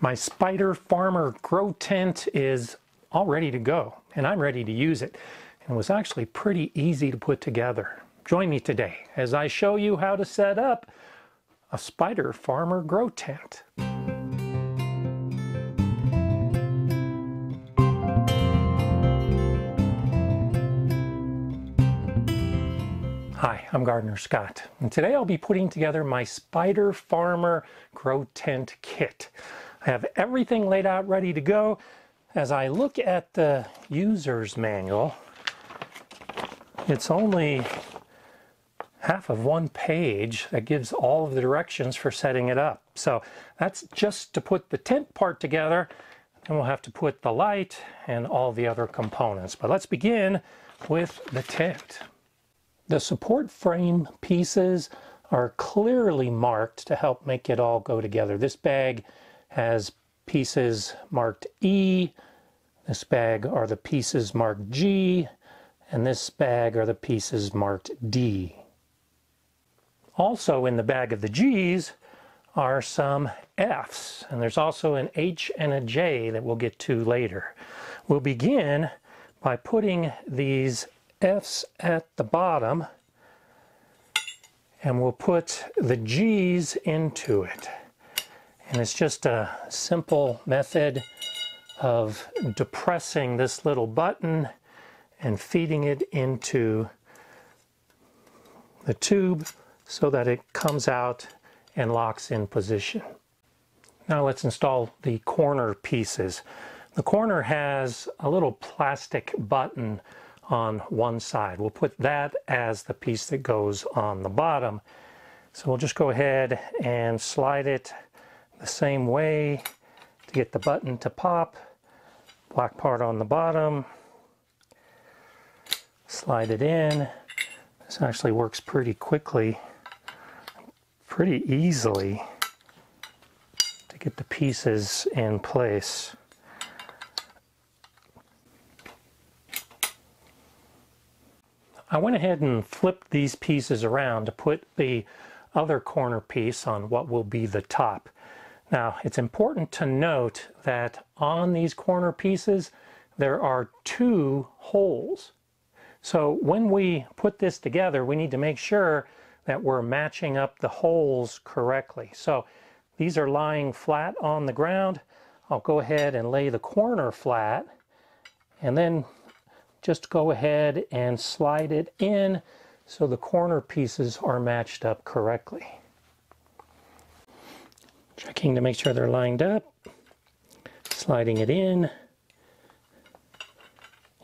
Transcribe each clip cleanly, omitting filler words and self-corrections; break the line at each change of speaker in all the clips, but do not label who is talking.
My Spider Farmer grow tent is all ready to go, and I'm ready to use it. And it was actually pretty easy to put together. Join me today as I show you how to set up a Spider Farmer grow tent. Hi, I'm Gardener Scott, and today I'll be putting together my Spider Farmer grow tent kit. I have everything laid out ready to go. As I look at the user's manual, it's only half of one page that gives all of the directions for setting it up. So that's just to put the tent part together, and we'll have to put the light and all the other components. But let's begin with the tent. The support frame pieces are clearly marked to help make it all go together. This bag has pieces marked E, this bag are the pieces marked G, and this bag are the pieces marked D. Also in the bag of the G's are some F's, and there's also an H and a J that we'll get to later. We'll begin by putting these F's at the bottom, and we'll put the G's into it. And it's just a simple method of depressing this little button and feeding it into the tube so that it comes out and locks in position. Now let's install the corner pieces. The corner has a little plastic button on one side. We'll put that as the piece that goes on the bottom. So we'll just go ahead and slide it the same way to get the button to pop. Black part on the bottom. Slide it in. This actually works pretty quickly, pretty easily to get the pieces in place. I went ahead and flipped these pieces around to put the other corner piece on what will be the top. Now, it's important to note that on these corner pieces, there are two holes. So when we put this together, we need to make sure that we're matching up the holes correctly. So these are lying flat on the ground. I'll go ahead and lay the corner flat, and then just go ahead and slide it in so the corner pieces are matched up correctly. Checking to make sure they're lined up, sliding it in.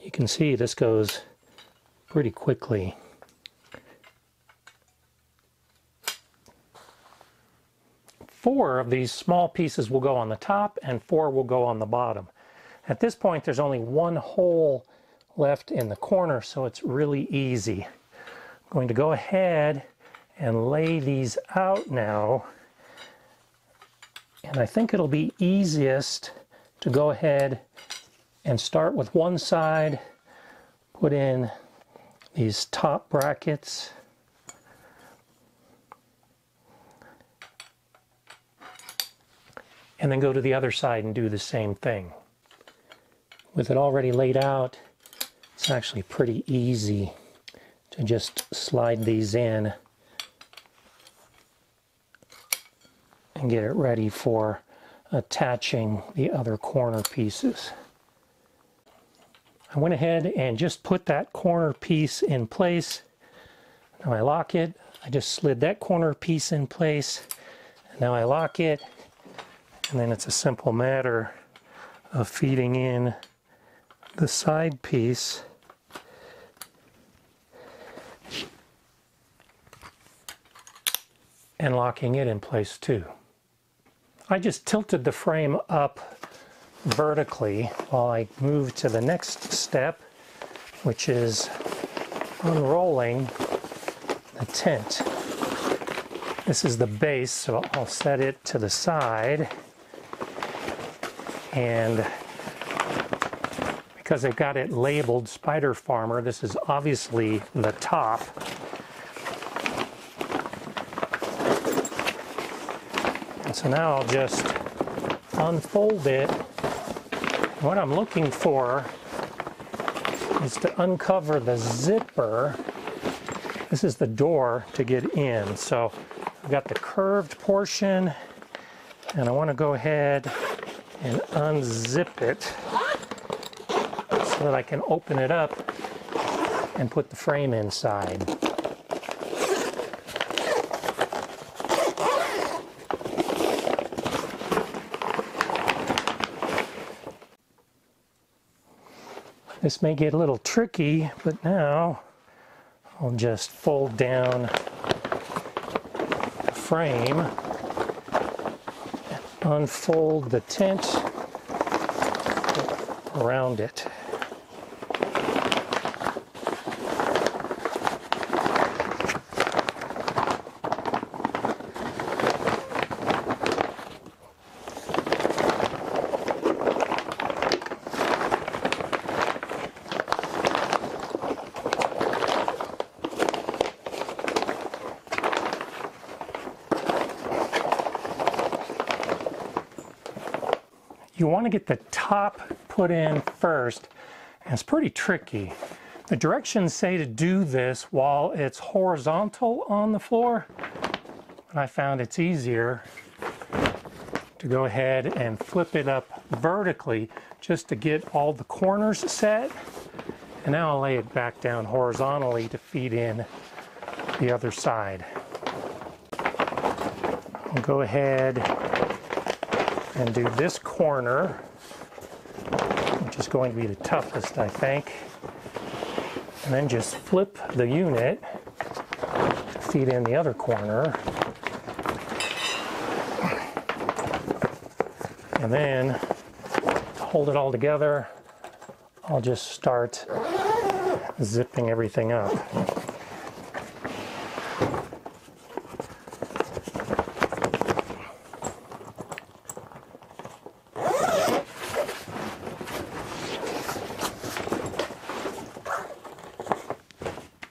You can see this goes pretty quickly. Four of these small pieces will go on the top and four will go on the bottom. At this point, there's only one hole left in the corner, so it's really easy. I'm going to go ahead and lay these out now, and I think it'll be easiest to go ahead and start with one side, put in these top brackets, and then go to the other side and do the same thing. With it already laid out, it's actually pretty easy to just slide these in and get it ready for attaching the other corner pieces. I went ahead and just put that corner piece in place. Now I lock it. I just slid that corner piece in place. Now I lock it, and then it's a simple matter of feeding in the side piece and locking it in place too. I just tilted the frame up vertically while I move to the next step, which is unrolling the tent. This is the base, so I'll set it to the side, and because they've got it labeled Spider Farmer, this is obviously the top. And so now I'll just unfold it. What I'm looking for is to uncover the zipper. This is the door to get in. So I've got the curved portion, and I want to go ahead and unzip it so that I can open it up and put the frame inside. This may get a little tricky, but now I'll just fold down the frame and unfold the tent around it. You want to get the top put in first, and it's pretty tricky. The directions say to do this while it's horizontal on the floor, but I found it's easier to go ahead and flip it up vertically just to get all the corners set. And now I'll lay it back down horizontally to feed in the other side. I'll go ahead and do this corner, which is going to be the toughest, I think. And then just flip the unit, feed in the other corner. And then to hold it all together, I'll just start zipping everything up.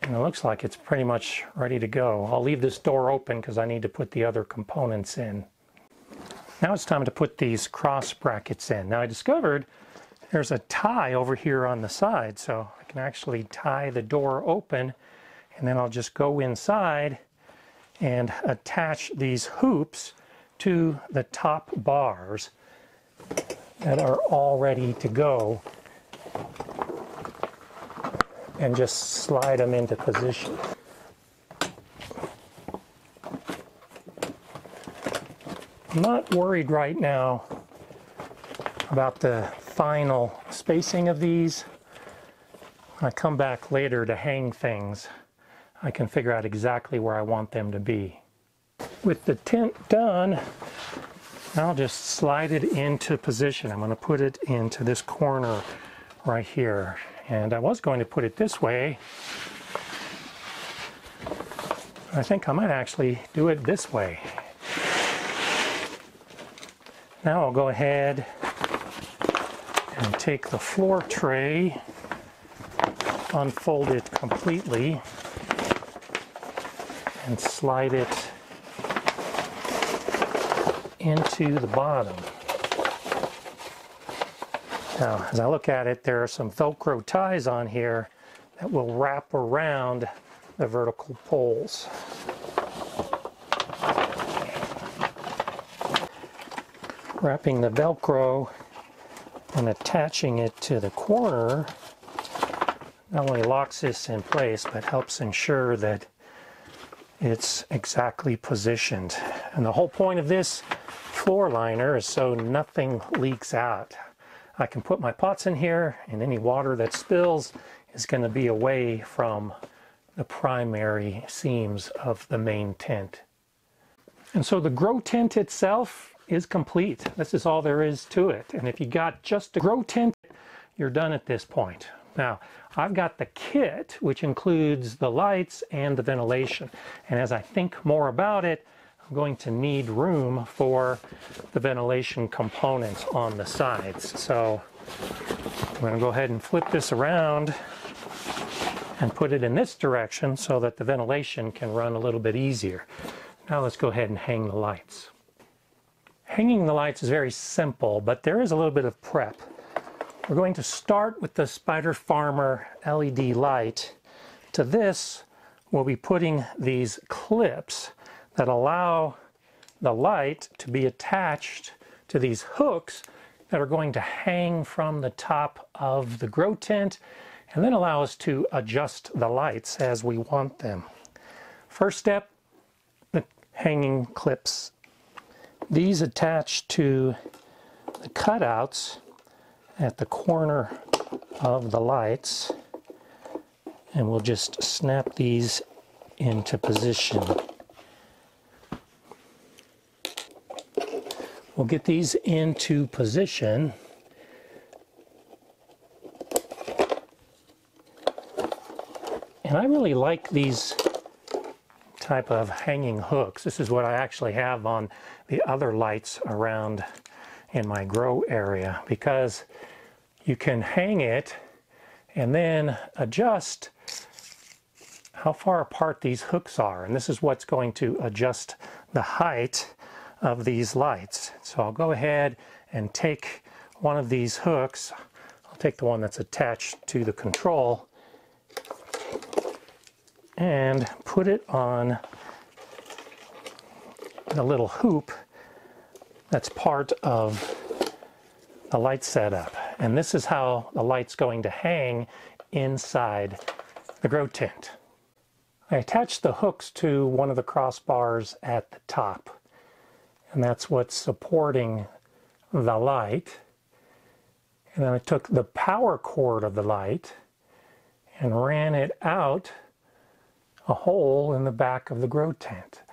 And it looks like it's pretty much ready to go. I'll leave this door open because I need to put the other components in. Now it's time to put these cross brackets in. Now I discovered there's a tie over here on the side, so I can actually tie the door open, and then I'll just go inside and attach these hoops to the top bars that are all ready to go, and just slide them into position. I'm not worried right now about the final spacing of these. When I come back later to hang things, I can figure out exactly where I want them to be. With the tent done, I'll just slide it into position. I'm going to put it into this corner right here. And I was going to put it this way. I think I might actually do it this way. Now I'll go ahead and take the floor tray, unfold it completely, and slide it into the bottom. Now, as I look at it, there are some Velcro ties on here that will wrap around the vertical poles. Wrapping the Velcro and attaching it to the corner not only locks this in place, but helps ensure that it's exactly positioned. And the whole point of this floor liner is so nothing leaks out. I can put my pots in here, and any water that spills is going to be away from the primary seams of the main tent. And so the grow tent itself is complete. This is all there is to it. And if you got just a grow tent, you're done at this point. Now, I've got the kit, which includes the lights and the ventilation. And as I think more about it, I'm going to need room for the ventilation components on the sides. So I'm going to go ahead and flip this around and put it in this direction so that the ventilation can run a little bit easier. Now let's go ahead and hang the lights. Hanging the lights is very simple, but there is a little bit of prep. We're going to start with the Spider Farmer LED light. To this, we'll be putting these clips that allow the light to be attached to these hooks that are going to hang from the top of the grow tent and then allow us to adjust the lights as we want them. First step, the hanging clips. These attach to the cutouts at the corner of the lights, and we'll just snap these into position. We'll get these into position. And I really like these type of hanging hooks. This is what I actually have on the other lights around in my grow area, because you can hang it and then adjust how far apart these hooks are. And this is what's going to adjust the height of these lights. So I'll go ahead and take one of these hooks. I'll take the one that's attached to the control and put it on the little hoop that's part of the light setup. And this is how the light's going to hang inside the grow tent. I attached the hooks to one of the crossbars at the top, and that's what's supporting the light. And then I took the power cord of the light and ran it out a hole in the back of the grow tent.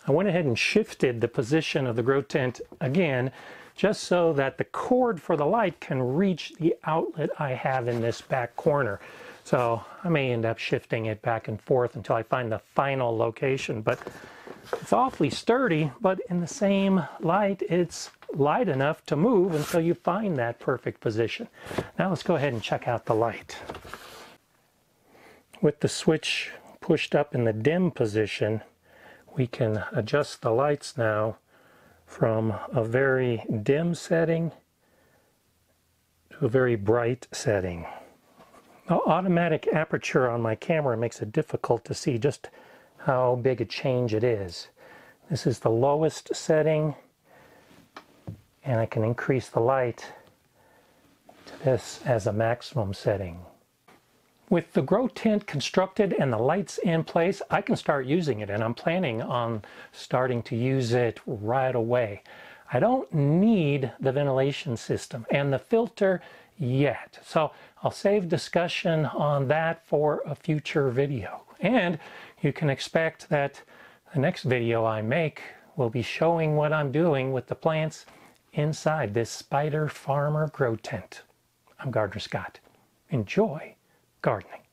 I went ahead and shifted the position of the grow tent again, just so that the cord for the light can reach the outlet I have in this back corner. So I may end up shifting it back and forth until I find the final location, but it's awfully sturdy, but in the same light, it's light enough to move until you find that perfect position. Now let's go ahead and check out the light. With the switch pushed up in the dim position, we can adjust the lights now from a very dim setting to a very bright setting. The automatic aperture on my camera makes it difficult to see just how big a change it is. This is the lowest setting, and I can increase the light to this as a maximum setting. With the grow tent constructed and the lights in place, I can start using it, and I'm planning on starting to use it right away. I don't need the ventilation system and the filter yet, so I'll save discussion on that for a future video. And you can expect that the next video I make will be showing what I'm doing with the plants inside this Spider Farmer grow tent. I'm Gardener Scott. Enjoy gardening.